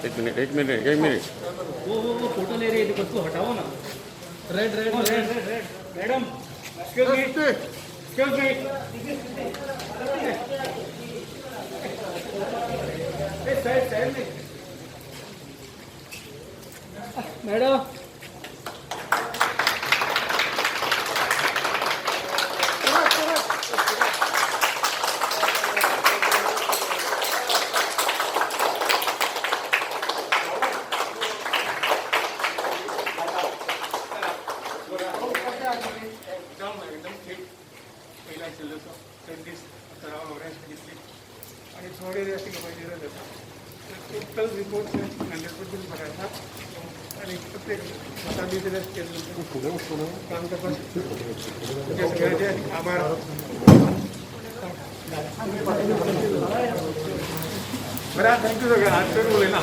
एक मिनट वो फोटो ले रही है, उसको हटाओ ना। Red red red red madam, excuse me madam. आणि थोडे असे पाहिजे टोटल रिपोर्ट 100% भरायचा आणि प्रत्येक स्वतः काम सगळ्याचे आभार. बरं थँक्यू सगळं आज बोले ना.